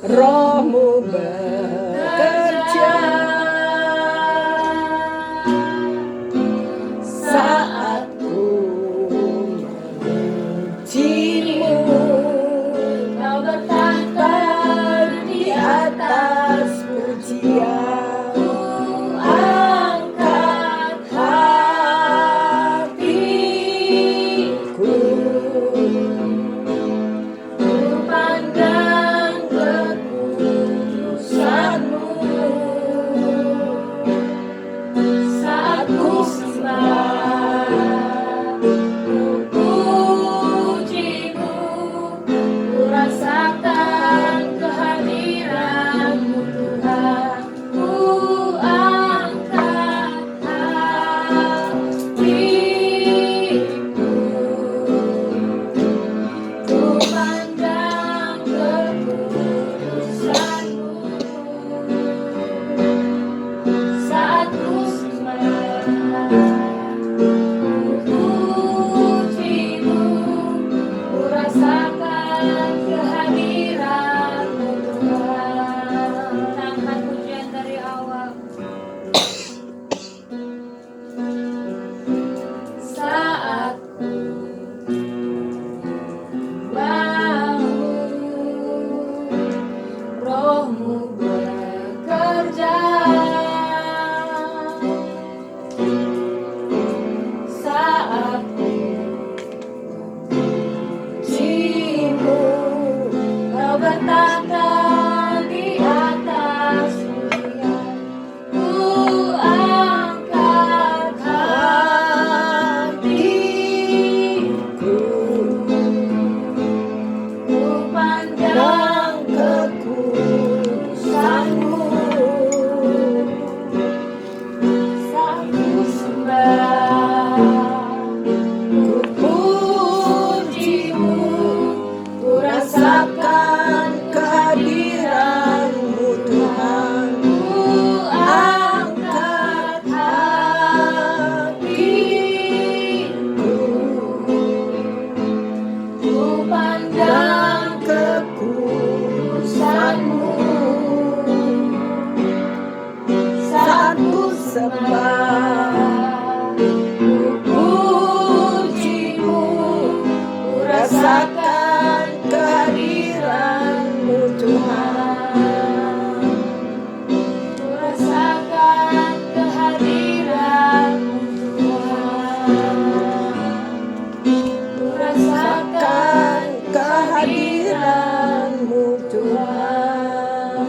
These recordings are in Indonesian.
Rohmu bekerja saat ku memujimu. Kau bertahta di atas pujian. Ku angkat hatiku, ku pandang kekudusan-Mu saat ku sembah, ku puji-Mu, ku rasakan kehadiran-Mu Tuhan. Ku angkat hatiku, ku pandang kekudusan-Mu saat ku sembah, ku puji-Mu, ku rasakan kehadiran-Mu Tuhan. Angkat pujian dari awal. Saat ku mau, Roh-Mu bekerja saat ku memuji-Mu. Kau bertahta di atas dunia. Ku angkat hatiku, ku pandang kekudusan-Mu saat ku sembah, ku puji-Mu, ku rasakan kehadiran-Mu Tuhan. Ku angkat hatiku, ku pandang kekudusan-Mu saat ku sembah, ku puji-Mu, ku rasakan kehadiran-Mu Tuhan. Ku rasakan kehadiran-Mu Tuhan. Ku rasakan kehadiran-Mu Tuhan.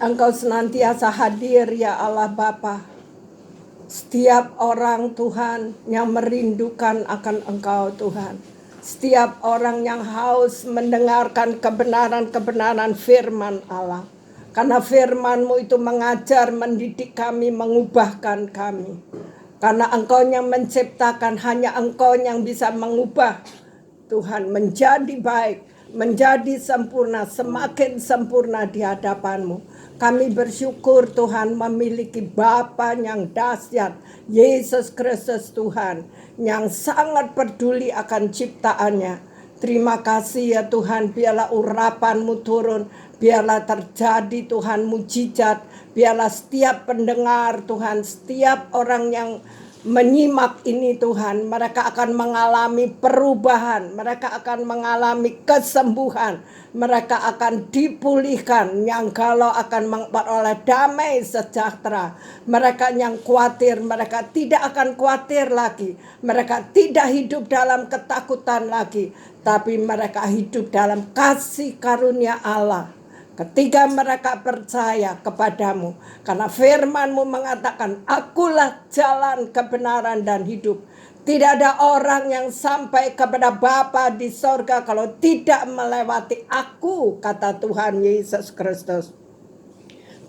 Engkau senantiasa hadir ya Allah Bapa. Setiap orang Tuhan yang merindukan akan Engkau Tuhan. Setiap orang yang haus mendengarkan kebenaran-kebenaran firman Allah. Karena firman-Mu itu mengajar, mendidik kami, mengubahkan kami. Karena Engkau yang menciptakan, hanya Engkau yang bisa mengubah Tuhan menjadi baik, menjadi sempurna, semakin sempurna di hadapan-Mu. Kami bersyukur Tuhan memiliki Bapa yang dahsyat, Yesus Kristus Tuhan, yang sangat peduli akan ciptaannya. Terima kasih ya Tuhan, biarlah urapan-Mu turun, biarlah terjadi Tuhan mujizat, biarlah setiap pendengar Tuhan, setiap orang yang menyimak ini Tuhan, mereka akan mengalami perubahan, mereka akan mengalami kesembuhan, mereka akan dipulihkan, yang galau akan memperoleh damai sejahtera, mereka yang khawatir, mereka tidak akan khawatir lagi, mereka tidak hidup dalam ketakutan lagi, tapi mereka hidup dalam kasih karunia Allah. Ketika mereka percaya kepadamu, karena firman-Mu mengatakan, akulah jalan kebenaran dan hidup. Tidak ada orang yang sampai kepada Bapa di sorga kalau tidak melewati aku, kata Tuhan Yesus Kristus.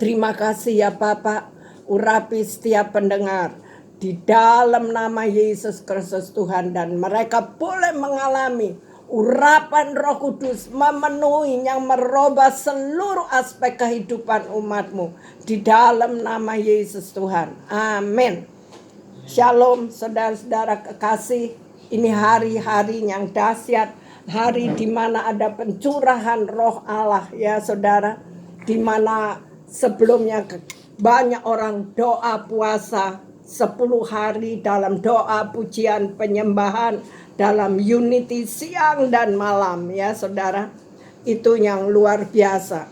Terima kasih ya Bapa, urapi setiap pendengar di dalam nama Yesus Kristus Tuhan, dan mereka boleh mengalami urapan Roh Kudus memenuhi yang merubah seluruh aspek kehidupan umat-Mu di dalam nama Yesus Tuhan. Amin. Shalom saudara-saudara kekasih. Ini hari-hari yang dahsyat, hari di mana ada pencurahan roh Allah ya saudara, di mana sebelumnya banyak orang doa puasa 10 hari dalam doa pujian penyembahan dalam unity siang dan malam ya saudara. Itu yang luar biasa.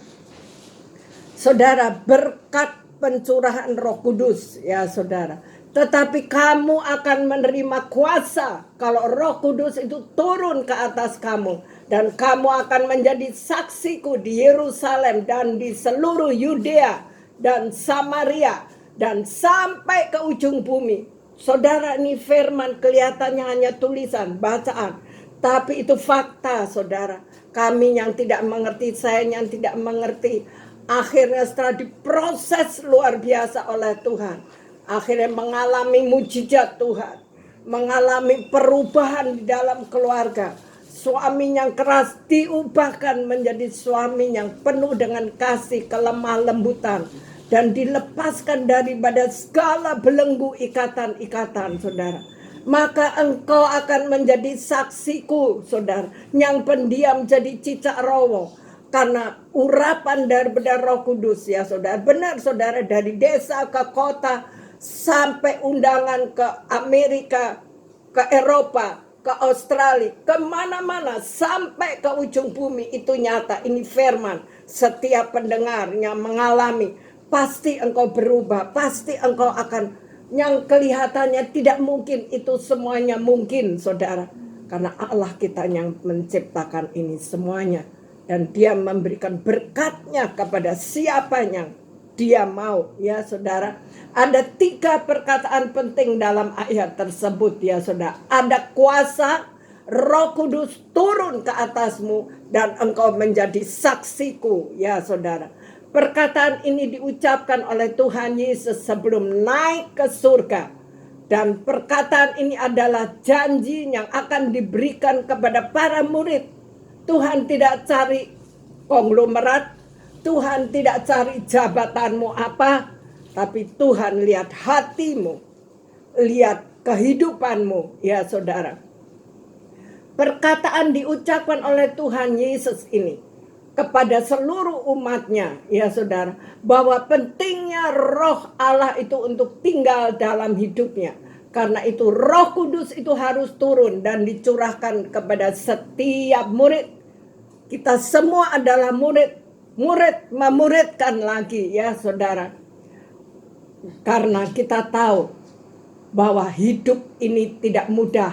Saudara, berkat pencurahan Roh Kudus ya saudara. Tetapi kamu akan menerima kuasa kalau Roh Kudus itu turun ke atas kamu. Dan kamu akan menjadi saksiku di Yerusalem dan di seluruh Yudea dan Samaria dan sampai ke ujung bumi. Saudara, ini firman kelihatannya hanya tulisan, bacaan. Tapi itu fakta saudara. Kami yang tidak mengerti, saya yang tidak mengerti. Akhirnya setelah diproses luar biasa oleh Tuhan, akhirnya mengalami mujizat Tuhan, mengalami perubahan di dalam keluarga. Suami yang keras diubahkan menjadi suami yang penuh dengan kasih, kelemah lembutan, dan dilepaskan daripada segala belenggu ikatan-ikatan saudara. Maka engkau akan menjadi saksiku saudara, yang pendiam jadi cicak rowo. Karena urapan daripada Roh Kudus ya saudara. Benar saudara, dari desa ke kota, sampai undangan ke Amerika, ke Eropa, ke Australia, kemana-mana, sampai ke ujung bumi. Itu nyata, ini firman. Setiap pendengarnya mengalami, pasti engkau berubah, pasti engkau akan, yang kelihatannya tidak mungkin, itu semuanya mungkin saudara. Karena Allah kita yang menciptakan ini semuanya. Dan dia memberikan berkatnya kepada siapa yang dia mau ya saudara. Ada 3 perkataan penting dalam ayat tersebut ya saudara. Ada kuasa, Roh Kudus turun ke atasmu dan engkau menjadi saksiku ya saudara. Perkataan ini diucapkan oleh Tuhan Yesus sebelum naik ke surga. Dan perkataan ini adalah janji yang akan diberikan kepada para murid. Tuhan tidak cari konglomerat, Tuhan tidak cari jabatanmu apa, tapi Tuhan lihat hatimu, lihat kehidupanmu ya saudara. Perkataan diucapkan oleh Tuhan Yesus ini kepada seluruh umatnya ya saudara, bahwa pentingnya roh Allah itu untuk tinggal dalam hidupnya. Karena itu Roh Kudus itu harus turun dan dicurahkan kepada setiap murid. Kita semua adalah murid. Murid memuridkan lagi ya saudara. Karena kita tahu bahwa hidup ini tidak mudah.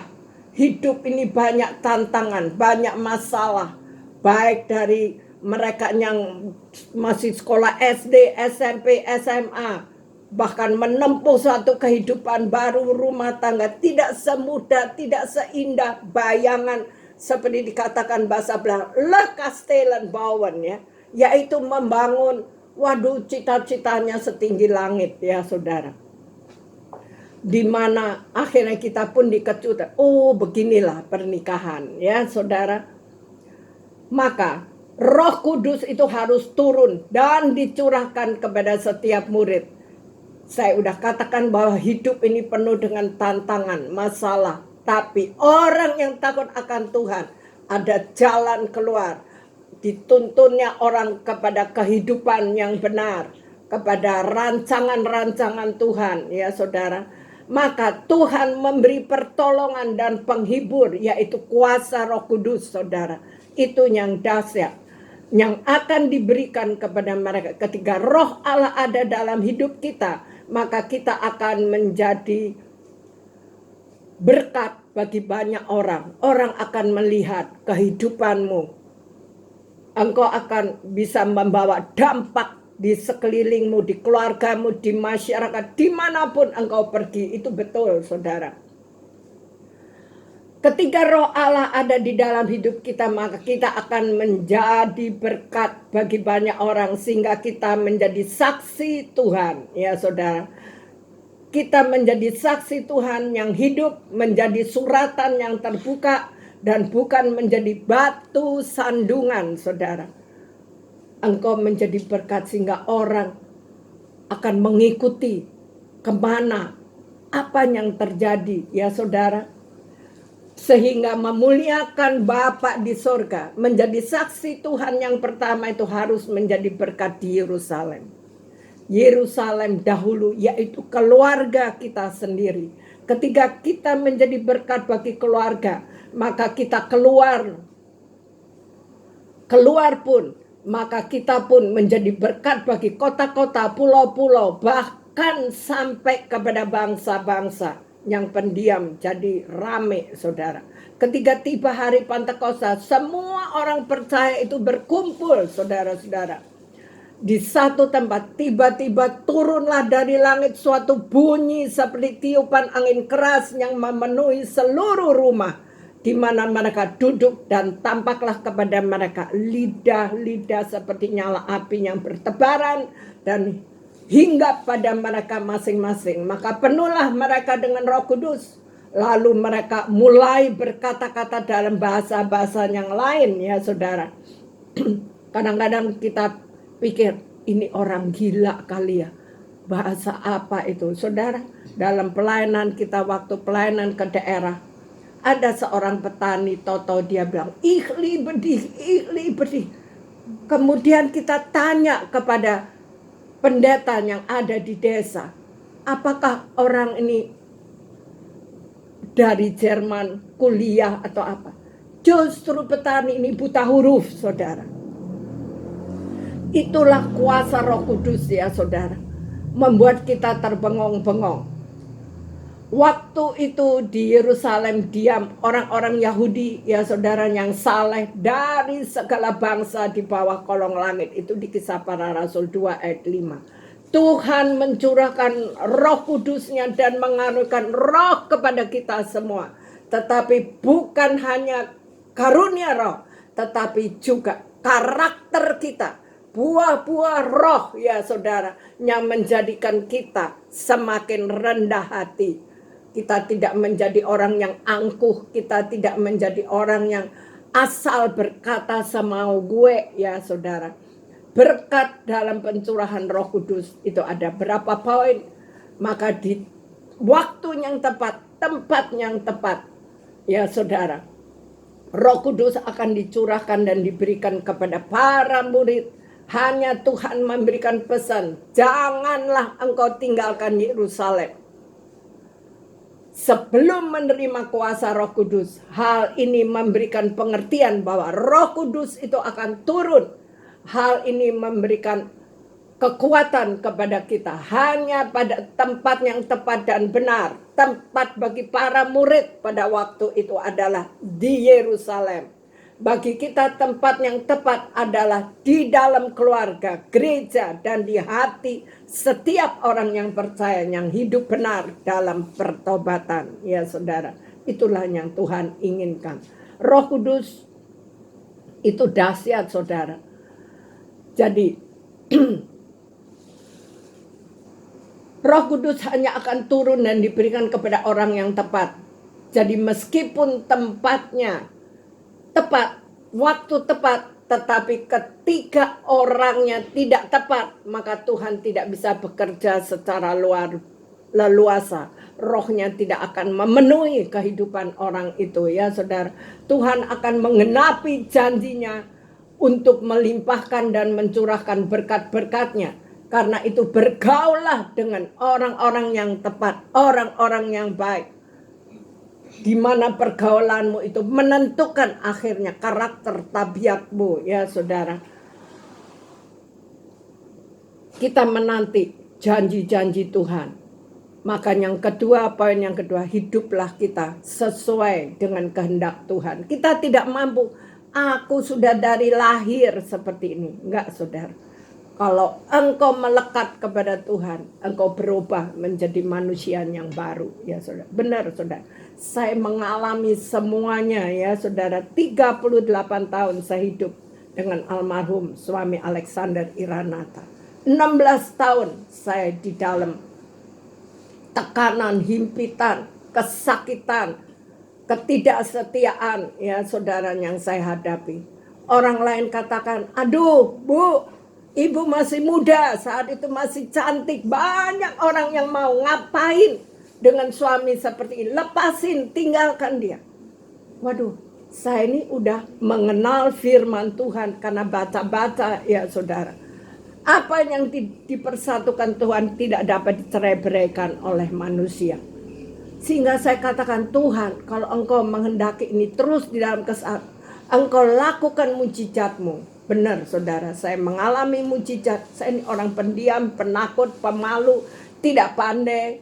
Hidup ini banyak tantangan, banyak masalah. Baik dari mereka yang masih sekolah SD, SMP, SMA. Bahkan menempuh suatu kehidupan baru, rumah tangga tidak semudah, tidak seindah bayangan seperti dikatakan bahasa Belanda, le kastelen bouwen ya, yaitu membangun, waduh cita-citanya setinggi langit ya saudara. Di mana akhirnya kita pun dikecutan, oh beginilah pernikahan ya saudara. Maka Roh Kudus itu harus turun dan dicurahkan kepada setiap murid. Saya udah katakan bahwa hidup ini penuh dengan tantangan, masalah. Tapi orang yang takut akan Tuhan, ada jalan keluar. Dituntunnya orang kepada kehidupan yang benar, kepada rancangan-rancangan Tuhan, ya saudara. Maka Tuhan memberi pertolongan dan penghibur, yaitu kuasa Roh Kudus, saudara. Itu yang dahsyat, yang akan diberikan kepada mereka. Ketika Roh Allah ada dalam hidup kita, maka kita akan menjadi berkat bagi banyak orang. Orang akan melihat kehidupanmu. Engkau akan bisa membawa dampak di sekelilingmu, di keluargamu, di masyarakat, dimanapun engkau pergi. Itu betul saudara. Ketika Roh Allah ada di dalam hidup kita, maka kita akan menjadi berkat bagi banyak orang, sehingga kita menjadi saksi Tuhan ya saudara. Kita menjadi saksi Tuhan yang hidup, menjadi suratan yang terbuka, dan bukan menjadi batu sandungan saudara. Engkau menjadi berkat sehingga orang akan mengikuti kemana, apa yang terjadi ya saudara. sehingga memuliakan Bapa di sorga. Menjadi saksi Tuhan yang pertama itu harus menjadi berkat di Yerusalem. Yerusalem dahulu, yaitu keluarga kita sendiri. Ketika kita menjadi berkat bagi keluarga, maka kita keluar pun, maka kita pun menjadi berkat bagi kota-kota, pulau-pulau, bahkan sampai kepada bangsa-bangsa yang pendiam jadi rame, saudara. Ketika tiba hari Pentakosta, semua orang percaya itu berkumpul, saudara-saudara. Di satu tempat tiba-tiba turunlah dari langit suatu bunyi seperti tiupan angin keras yang memenuhi seluruh rumah di mana mereka duduk, dan tampaklah kepada mereka lidah-lidah seperti nyala api yang bertebaran dan hinggap pada mereka masing-masing. Maka penuhlah mereka dengan Roh Kudus. Lalu mereka mulai berkata-kata dalam bahasa-bahasa yang lain, ya saudara. Kadang-kadang kita pikir ini orang gila kali ya. Bahasa apa itu? Saudara, dalam pelayanan kita, waktu pelayanan ke daerah, ada seorang petani, toto dia bilang, ihli bedih. Kemudian kita tanya kepada pendeta yang ada di desa, apakah orang ini dari Jerman kuliah atau apa? Justru petani ini buta huruf, saudara. Itulah kuasa Roh Kudus, ya saudara, membuat kita terbengong-bengong. Waktu itu di Yerusalem diam orang-orang Yahudi, ya saudara, yang saleh dari segala bangsa di bawah kolong langit. Itu di Kisah Para Rasul 2 ayat 5. Tuhan mencurahkan Roh Kudusnya dan mengaruniakan roh kepada kita semua. Tetapi bukan hanya karunia roh, tetapi juga karakter kita. Buah-buah roh, ya saudara, yang menjadikan kita semakin rendah hati. Kita tidak menjadi orang yang angkuh, kita tidak menjadi orang yang asal berkata semau gue, ya saudara. Berkat dalam pencurahan Roh Kudus itu ada berapa poin? Maka di waktu yang tepat, tempat yang tepat, ya saudara, Roh Kudus akan dicurahkan dan diberikan kepada para murid. Hanya Tuhan memberikan pesan, janganlah engkau tinggalkan Yerusalem sebelum menerima kuasa Roh Kudus. Hal ini memberikan pengertian bahwa Roh Kudus itu akan turun. Hal ini memberikan kekuatan kepada kita hanya pada tempat yang tepat dan benar. Tempat bagi para murid pada waktu itu adalah di Yerusalem. Bagi kita tempat yang tepat adalah di dalam keluarga, gereja, dan di hati setiap orang yang percaya, yang hidup benar dalam pertobatan. Ya saudara, itulah yang Tuhan inginkan. Roh Kudus itu dahsyat, saudara. Jadi Roh Kudus hanya akan turun dan diberikan kepada orang yang tepat. Jadi meskipun tempatnya tepat, waktu tepat, tetapi ketika orangnya tidak tepat, maka Tuhan tidak bisa bekerja secara leluasa. Rohnya tidak akan memenuhi kehidupan orang itu, ya saudara. Tuhan akan menggenapi janjinya untuk melimpahkan dan mencurahkan berkat-berkatnya. Karena itu bergaullah dengan orang-orang yang tepat, orang-orang yang baik. Di mana pergaulanmu itu menentukan akhirnya karakter tabiatmu, ya saudara. Kita menanti janji-janji Tuhan. Maka yang kedua, poin yang kedua, hiduplah kita sesuai dengan kehendak Tuhan. Kita tidak mampu, aku sudah dari lahir seperti ini. Enggak, saudara. Kalau engkau melekat kepada Tuhan, engkau berubah menjadi manusia yang baru, ya saudara. Benar, saudara. Saya mengalami semuanya, ya saudara. 38 tahun saya hidup dengan almarhum suami Alexander Iranata. 16 tahun saya di dalam tekanan, himpitan, kesakitan, ketidaksetiaan, ya saudara, yang saya hadapi. Orang lain katakan, aduh bu, ibu masih muda, saat itu masih cantik. Banyak orang yang mau ngapain dengan suami seperti ini, lepasin, tinggalkan dia. Waduh, saya ini udah mengenal firman Tuhan karena baca-baca ya saudara. Apa yang dipersatukan Tuhan tidak dapat dicerai-beraikan oleh manusia. Sehingga saya katakan, Tuhan, kalau Engkau menghendaki ini terus di dalam kesaat, Engkau lakukan mujizatmu. Benar saudara, saya mengalami mujizat. Saya ini orang pendiam, penakut, pemalu, tidak pandai.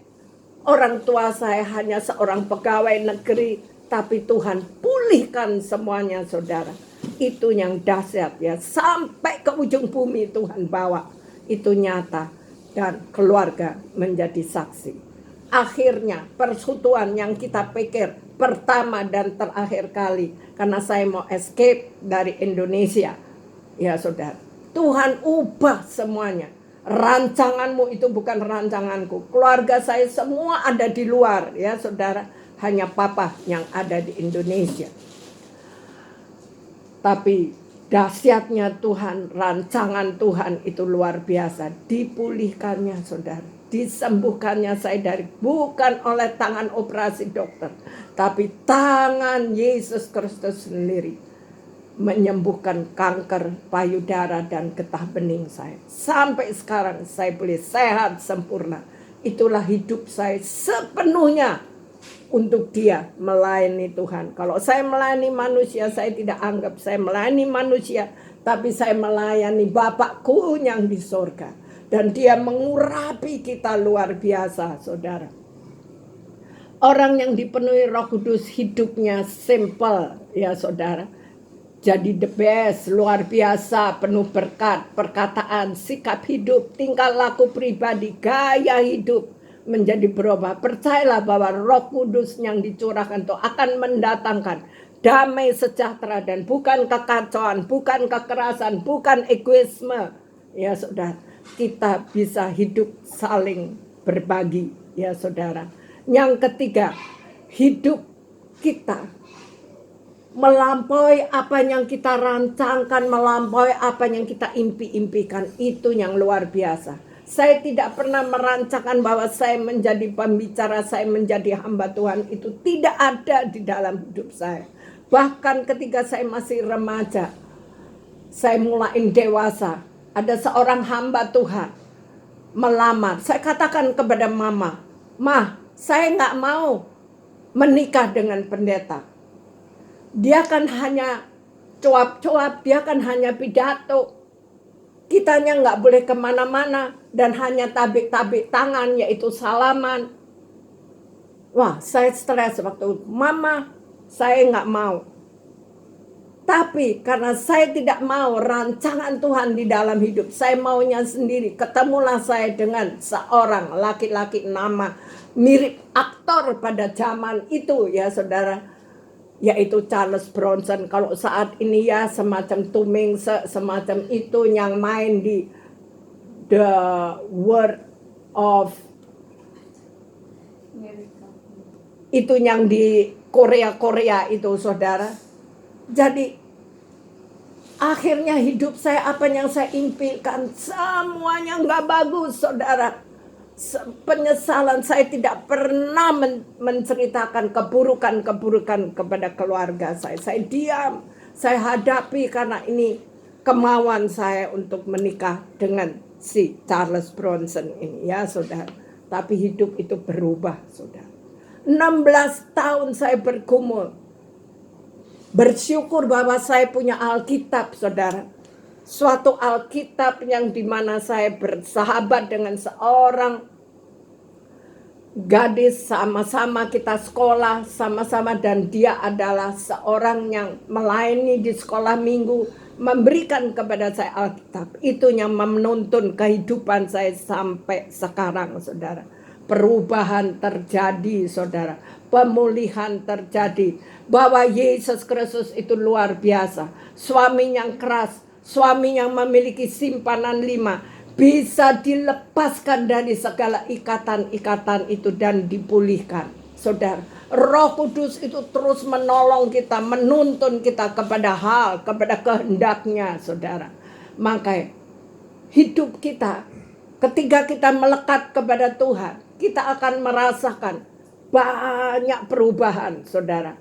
Orang tua saya hanya seorang pegawai negeri, tapi Tuhan pulihkan semuanya saudara. Itu yang dahsyat ya, sampai ke ujung bumi Tuhan bawa. Itu nyata dan keluarga menjadi saksi. Akhirnya persekutuan yang kita pikir pertama dan terakhir kali, karena saya mau escape dari Indonesia ya saudara, Tuhan ubah semuanya. Rancanganmu itu bukan rancanganku. Keluarga saya semua ada di luar ya saudara, hanya papa yang ada di Indonesia. Tapi dahsyatnya Tuhan, rancangan Tuhan itu luar biasa. Dipulihkannya saudara, disembuhkannya saya dari, bukan oleh tangan operasi dokter, tapi tangan Yesus Kristus sendiri menyembuhkan kanker payudara dan getah bening saya. Sampai sekarang saya boleh sehat sempurna. Itulah hidup saya sepenuhnya untuk Dia, melayani Tuhan. Kalau saya melayani manusia, saya tidak anggap saya melayani manusia, tapi saya melayani Bapakku yang di sorga. Dan Dia mengurapi kita luar biasa, saudara. Orang yang dipenuhi Roh Kudus hidupnya simple, ya saudara. Jadi the best, luar biasa, penuh berkat, perkataan, sikap hidup, tingkah laku pribadi, gaya hidup menjadi berubah. Percayalah bahwa Roh Kudus yang dicurahkan itu akan mendatangkan damai sejahtera dan bukan kekacauan, bukan kekerasan, bukan egoisme. Ya saudara, kita bisa hidup saling berbagi ya saudara. Yang ketiga, hidup kita melampaui apa yang kita rancangkan, melampaui apa yang kita impi-impikan. Itu yang luar biasa. Saya tidak pernah merancangkan bahwa saya menjadi pembicara, saya menjadi hamba Tuhan. Itu tidak ada di dalam hidup saya. Bahkan ketika saya masih remaja, saya mulai dewasa, ada seorang hamba Tuhan melamar. Saya katakan kepada mama, "Mah, saya nggak mau menikah dengan pendeta. Dia kan hanya cuap-cuap, dia kan hanya pidato. Kitanya nggak boleh kemana-mana dan hanya tabik-tabik tangan, yaitu salaman." Wah, saya stres waktu, "Mama, saya nggak mau." Tapi karena saya tidak mau rancangan Tuhan di dalam hidup, saya maunya sendiri. Ketemulah saya dengan seorang laki-laki nama mirip aktor pada zaman itu ya saudara, yaitu Charles Bronson. Kalau saat ini ya semacam Tuming, semacam itu yang main di The Word of, itu yang di Korea itu saudara. Jadi akhirnya hidup saya, apa yang saya impikan, semuanya nggak bagus saudara. Penyesalan, saya tidak pernah menceritakan keburukan-keburukan kepada keluarga saya. Saya diam, saya hadapi karena ini kemauan saya untuk menikah dengan si Charles Bronson ini ya saudara. Tapi hidup itu berubah saudara. 16 tahun saya bergumul. Bersyukur bahwa saya punya Alkitab saudara. Suatu Alkitab yang dimana saya bersahabat dengan seorang gadis, sama-sama kita sekolah sama-sama, dan dia adalah seorang yang melayani di sekolah minggu, memberikan kepada saya Alkitab. Itu yang menuntun kehidupan saya sampai sekarang saudara. Perubahan terjadi saudara, pemulihan terjadi, bahwa Yesus Kristus itu luar biasa. Suami yang keras, suami yang memiliki simpanan 5 bisa dilepaskan dari segala ikatan-ikatan itu dan dipulihkan. Saudara, Roh Kudus itu terus menolong kita, menuntun kita kepada hal, kepada kehendaknya saudara. Maka hidup kita, ketika kita melekat kepada Tuhan, kita akan merasakan banyak perubahan saudara.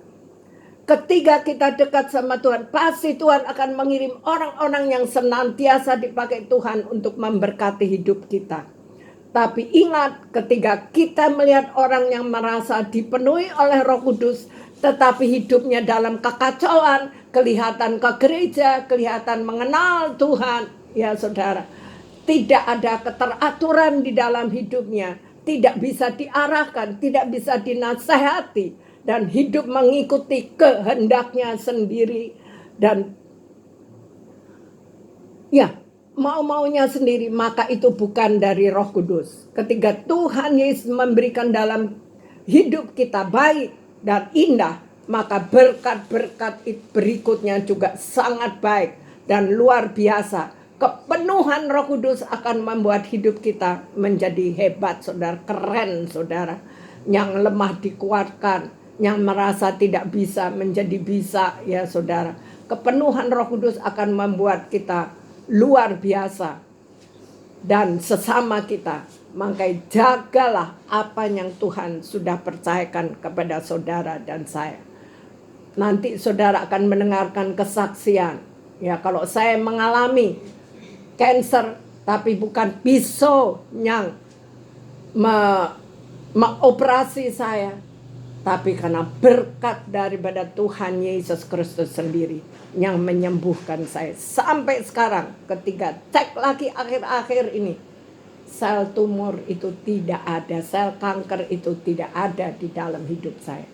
Ketika kita dekat sama Tuhan, pasti Tuhan akan mengirim orang-orang yang senantiasa dipakai Tuhan untuk memberkati hidup kita. Tapi ingat, ketika kita melihat orang yang merasa dipenuhi oleh Roh Kudus, tetapi hidupnya dalam kekacauan, kelihatan ke gereja, kelihatan mengenal Tuhan, ya saudara, tidak ada keteraturan di dalam hidupnya, tidak bisa diarahkan, tidak bisa dinasehati, dan hidup mengikuti kehendaknya sendiri, dan ya mau-maunya sendiri, maka itu bukan dari Roh Kudus. Ketika Tuhan Yesus memberikan dalam hidup kita baik dan indah, maka berkat-berkat berikutnya juga sangat baik dan luar biasa. Kepenuhan Roh Kudus akan membuat hidup kita menjadi hebat, saudara, keren, saudara. Yang lemah dikuatkan, yang merasa tidak bisa menjadi bisa, ya saudara. Kepenuhan Roh Kudus akan membuat kita luar biasa dan sesama kita. Makanya jagalah apa yang Tuhan sudah percayakan kepada saudara dan saya. Nanti saudara akan mendengarkan kesaksian. Ya, kalau saya mengalami cancer, tapi bukan pisau yang mengoperasi saya, tapi karena berkat daripada Tuhan Yesus Kristus sendiri yang menyembuhkan saya. Sampai sekarang ketika cek lagi akhir-akhir ini, sel tumor itu tidak ada, sel kanker itu tidak ada di dalam hidup saya.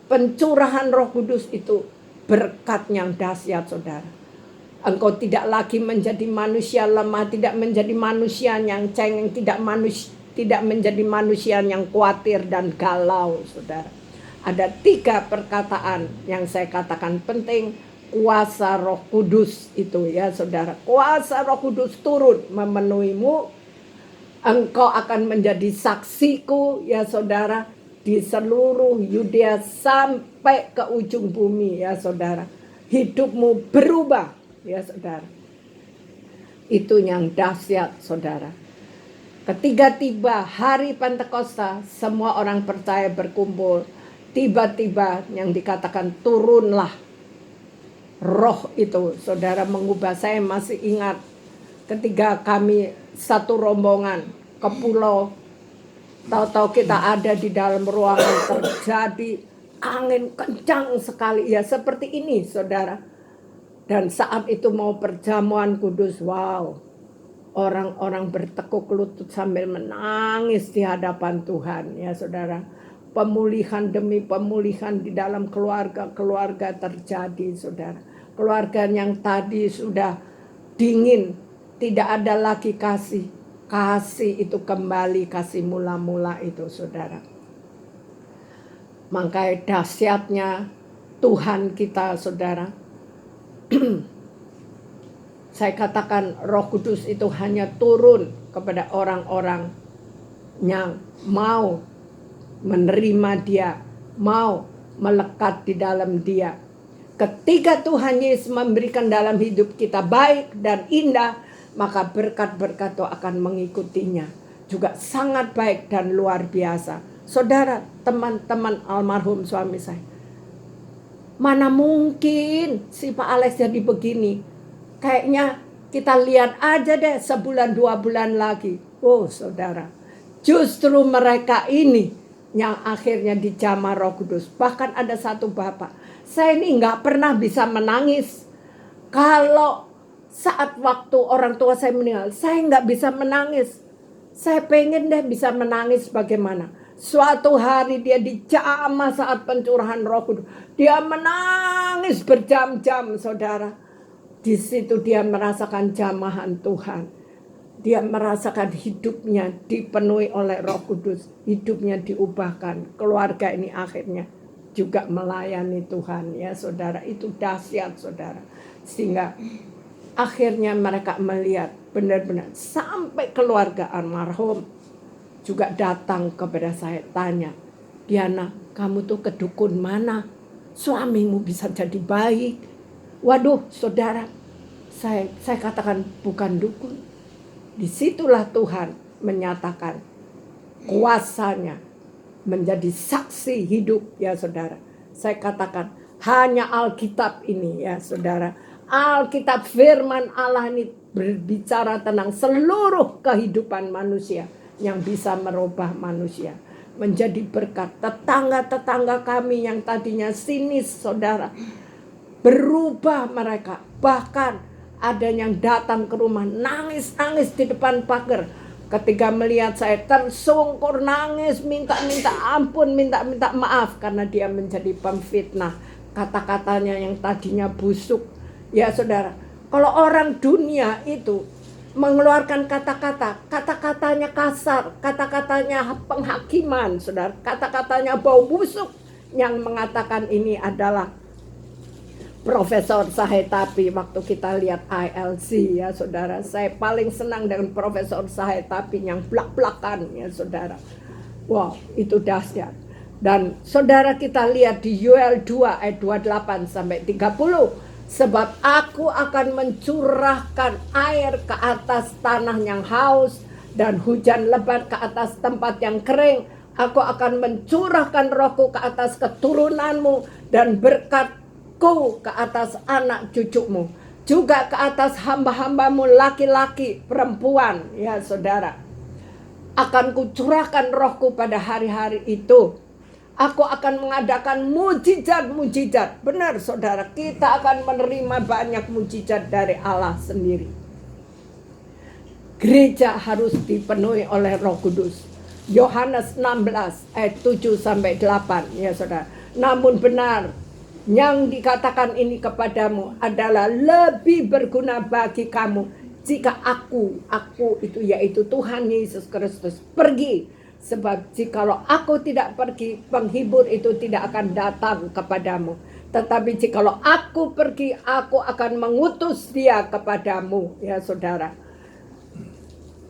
Pencurahan Roh Kudus itu berkat yang dahsyat, saudara. Engkau tidak lagi menjadi manusia lemah, tidak menjadi manusia yang cengeng, tidak menjadi manusia yang khawatir dan galau, saudara. Ada 3 perkataan yang saya katakan penting. Kuasa Roh Kudus itu, ya saudara. Kuasa Roh Kudus turun memenuhimu. Engkau akan menjadi saksiku, ya saudara, di seluruh Yudea sampai ke ujung bumi, ya saudara. Hidupmu berubah, ya saudara. Itu yang dahsyat, saudara. Ketika tiba hari Pentakosta, semua orang percaya berkumpul. Tiba-tiba yang dikatakan turunlah roh itu, saudara, mengubah. Saya masih ingat ketika kami satu rombongan ke pulau, tahu-tahu kita ada di dalam ruangan, terjadi angin kencang sekali, ya seperti ini, saudara. Dan saat itu mau perjamuan kudus, wow, orang-orang bertekuk lutut sambil menangis di hadapan Tuhan, ya saudara. Pemulihan demi pemulihan di dalam keluarga terjadi, saudara. Keluarga yang tadi sudah dingin, tidak ada lagi kasih itu kembali, kasih mula-mula itu, saudara. Makanya dahsyatnya Tuhan kita, saudara. Saya katakan Roh Kudus itu hanya turun kepada orang-orang yang mau menerima dia, mau melekat di dalam dia. Ketika Tuhan Yesus memberikan dalam hidup kita baik dan indah, maka berkat-berkat itu akan mengikutinya. Juga sangat baik dan luar biasa. Saudara, teman-teman almarhum suami saya, mana mungkin si Pak Alex jadi begini. Kayaknya kita lihat aja deh sebulan 2 bulan lagi. Oh saudara, justru mereka ini yang akhirnya dijamah Roh Kudus. Bahkan ada satu bapak, saya ini nggak pernah bisa menangis. Kalau saat waktu orang tua saya meninggal, saya nggak bisa menangis. Saya pengen deh bisa menangis bagaimana. Suatu hari dia dijamah saat pencurahan Roh Kudus. Dia menangis berjam-jam, saudara. Di situ dia merasakan jamahan Tuhan. Dia merasakan hidupnya dipenuhi oleh Roh Kudus. Hidupnya diubahkan. Keluarga ini akhirnya juga melayani Tuhan, ya saudara. Itu dahsyat, saudara. Sehingga akhirnya mereka melihat benar-benar sampai keluarga almarhum juga datang kepada saya, tanya, Diana, kamu tuh ke dukun mana? Suamimu bisa jadi baik. Waduh, saudara, saya katakan bukan dukun. Disitulah Tuhan menyatakan kuasanya menjadi saksi hidup, ya saudara. Saya katakan Hanya Alkitab ini ya saudara. Alkitab firman Allah ini berbicara tentang seluruh kehidupan manusia yang bisa merubah manusia menjadi berkat. Tetangga-tetangga kami yang tadinya sinis saudara, berubah mereka. Bahkan ada yang datang ke rumah nangis-nangis di depan pagar ketika melihat saya tersungkur nangis, minta ampun, minta maaf karena dia menjadi pemfitnah. Kata-katanya yang tadinya busuk. Ya saudara, kalau orang dunia itu mengeluarkan kata-katanya kasar, kata-katanya penghakiman, saudara, kata-katanya bau busuk, yang mengatakan ini adalah Profesor Sahetapi. Waktu kita lihat ILC ya saudara, saya paling senang dengan Profesor Sahetapi yang blak-blakan ya saudara. Wow, itu dahsyat. Dan saudara kita lihat di Yoel 2 ayat 28 sampai 30. Sebab aku akan mencurahkan air ke atas tanah yang haus dan hujan lebat ke atas tempat yang kering. Aku akan mencurahkan rohku ke atas keturunanmu dan berkatku ke atas anak cucumu. Juga ke atas hamba-hambamu laki-laki, perempuan. Ya saudara, akan kucurahkan rohku pada hari-hari itu. Aku akan mengadakan mujizat-mujizat. Benar saudara, kita akan menerima banyak mujizat dari Allah sendiri. Gereja harus dipenuhi oleh Roh Kudus. Yohanes 16 ayat 7 sampai 8 ya saudara. Namun benar yang dikatakan ini kepadamu adalah lebih berguna bagi kamu jika aku itu yaitu Tuhan Yesus Kristus pergi. Sebab jikalau aku tidak pergi, penghibur itu tidak akan datang kepadamu. Tetapi jikalau aku pergi, aku akan mengutus dia kepadamu. Ya saudara,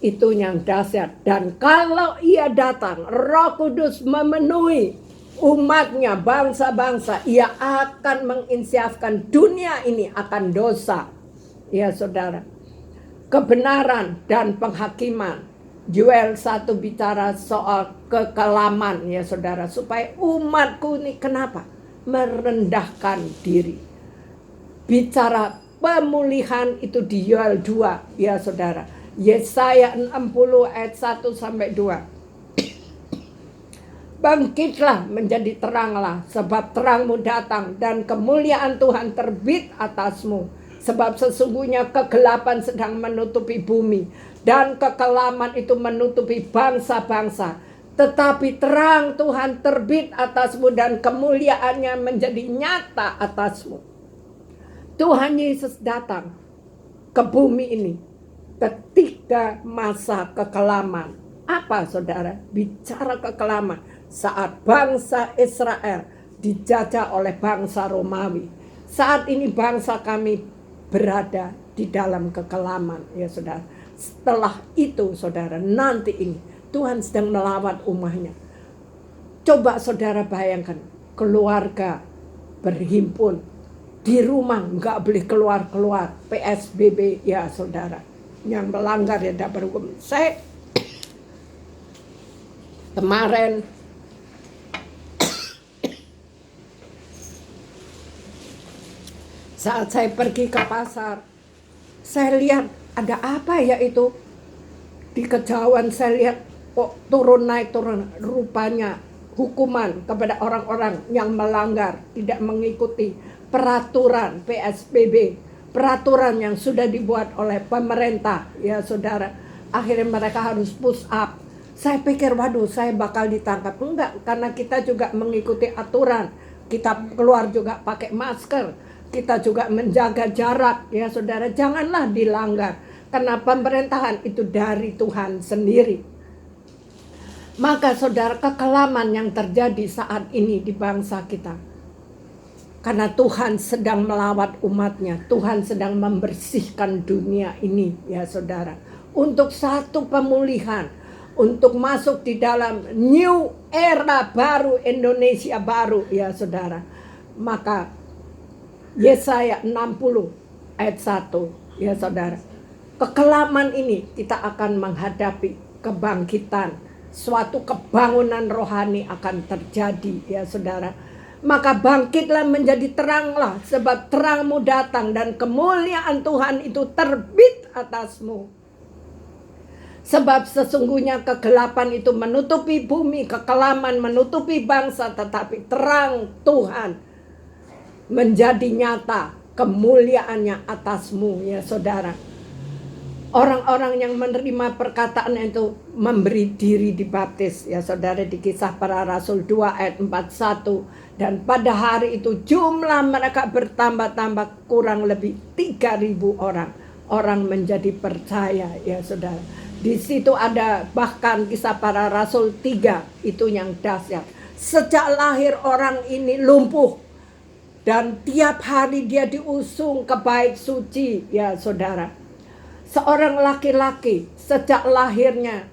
itu yang dahsyat. Dan kalau ia datang, Roh Kudus memenuhi umatnya, bangsa-bangsa, ia akan menginsyafkan dunia ini akan dosa. Ya saudara, kebenaran dan penghakiman. Yoel 1 bicara soal kekelaman ya saudara, supaya umatku ini kenapa? Merendahkan diri. Bicara pemulihan itu di Yoel 2 ya saudara. Yesaya 60 ayat 1 sampai 2. Bangkitlah menjadi teranglah, sebab terangmu datang dan kemuliaan Tuhan terbit atasmu. Sebab sesungguhnya kegelapan sedang menutupi bumi dan kekelaman itu menutupi bangsa-bangsa. Tetapi terang Tuhan terbit atasmu dan kemuliaannya menjadi nyata atasmu. Tuhan Yesus datang ke bumi ini ketika masa kekelaman. Apa saudara? Bicara kekelaman saat bangsa Israel dijajah oleh bangsa Romawi. Saat ini bangsa kami berada di dalam kekelaman ya saudara. Setelah itu saudara, nanti ini Tuhan sedang melawat umatnya. Coba saudara bayangkan, keluarga berhimpun di rumah, nggak boleh keluar-keluar, PSBB ya saudara. Yang melanggar ya tidak berhukum. Saya kemarin saat saya pergi ke pasar, saya lihat ada apa ya itu di kejauhan. Saya lihat kok turun naik rupanya hukuman kepada orang-orang yang melanggar, tidak mengikuti peraturan PSBB, peraturan yang sudah dibuat oleh pemerintah ya saudara. Akhirnya mereka harus push up. Saya pikir waduh saya bakal ditangkap. Enggak, karena kita juga mengikuti aturan. Kita keluar juga pakai masker, kita juga menjaga jarak ya saudara. Janganlah dilanggar, karena pemerintahan itu dari Tuhan sendiri. Maka saudara, kekelaman yang terjadi saat ini di bangsa kita, karena Tuhan sedang melawat umatnya, Tuhan sedang membersihkan dunia ini ya saudara, untuk satu pemulihan, untuk masuk di dalam new era baru, Indonesia baru ya saudara. Maka Yesaya 60 ayat 1 ya saudara, kekelaman ini kita akan menghadapi kebangkitan, suatu kebangunan rohani akan terjadi ya saudara. Maka bangkitlah menjadi teranglah, sebab terangmu datang dan kemuliaan Tuhan itu terbit atasmu. Sebab sesungguhnya kegelapan itu menutupi bumi, kekelaman menutupi bangsa, tetapi terang Tuhan menjadi nyata, kemuliaannya atasmu, ya saudara. Orang-orang yang menerima perkataan itu memberi diri dibaptis, ya saudara, di Kisah Para Rasul 2 ayat 41. Dan pada hari itu jumlah mereka bertambah-tambah, kurang lebih 3.000 orang. Orang menjadi percaya, ya saudara. Di situ ada bahkan Kisah Para Rasul 3, itu yang dahsyat. Sejak lahir orang ini lumpuh, dan tiap hari dia diusung ke bait suci, ya saudara. Seorang laki-laki sejak lahirnya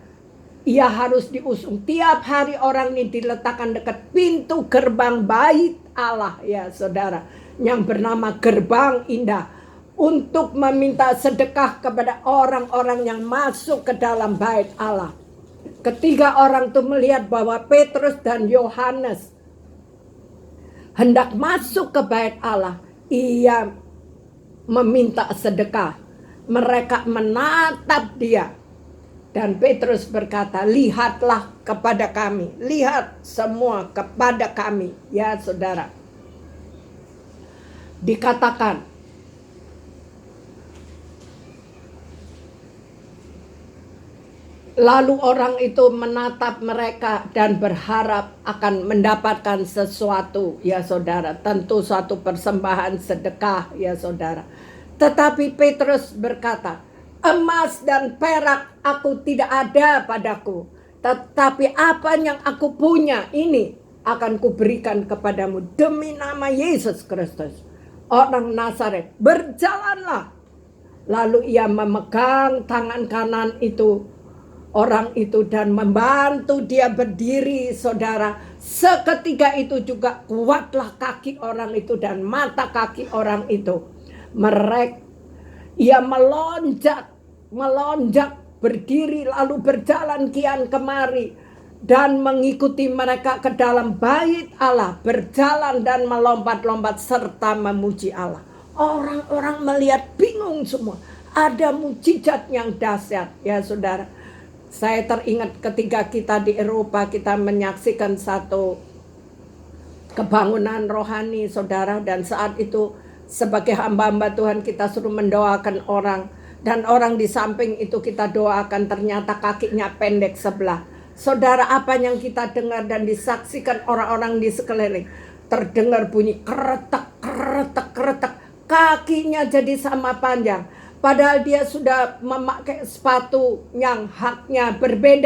ia harus diusung. Tiap hari orang ini diletakkan dekat pintu gerbang bait Allah, ya saudara, yang bernama Gerbang Indah, untuk meminta sedekah kepada orang-orang yang masuk ke dalam bait Allah. Ketiga orang itu melihat bahwa Petrus dan Yohanes hendak masuk ke bait Allah, ia meminta sedekah. Mereka menatap dia, dan Petrus berkata, lihatlah kepada kami, lihat semua kepada kami, ya saudara. Dikatakan, lalu orang itu menatap mereka dan berharap akan mendapatkan sesuatu, ya saudara. Tentu suatu persembahan sedekah, ya saudara. Tetapi Petrus berkata, emas dan perak aku tidak ada padaku, tetapi apa yang aku punya ini akan kuberikan kepadamu demi nama Yesus Kristus, orang Nazaret. Berjalanlah. Lalu ia memegang tangan kanan itu, orang itu, dan membantu dia berdiri, saudara. Seketika itu juga kuatlah kaki orang itu dan mata kaki orang itu. Ia melonjak berdiri, lalu berjalan kian kemari dan mengikuti mereka ke dalam bait Allah, berjalan dan melompat-lompat serta memuji Allah. Orang-orang melihat bingung semua. Ada mukjizat yang dahsyat, ya saudara. Saya teringat ketika kita di Eropa, kita menyaksikan satu kebangunan rohani, saudara, dan saat itu sebagai hamba-hamba Tuhan kita suruh mendoakan orang, dan orang di samping itu kita doakan ternyata kakinya pendek sebelah. Saudara, apa yang kita dengar dan disaksikan orang-orang di sekeliling, terdengar bunyi keretak, keretak, keretak, kakinya jadi sama panjang, padahal dia sudah memakai sepatu yang haknya berbeda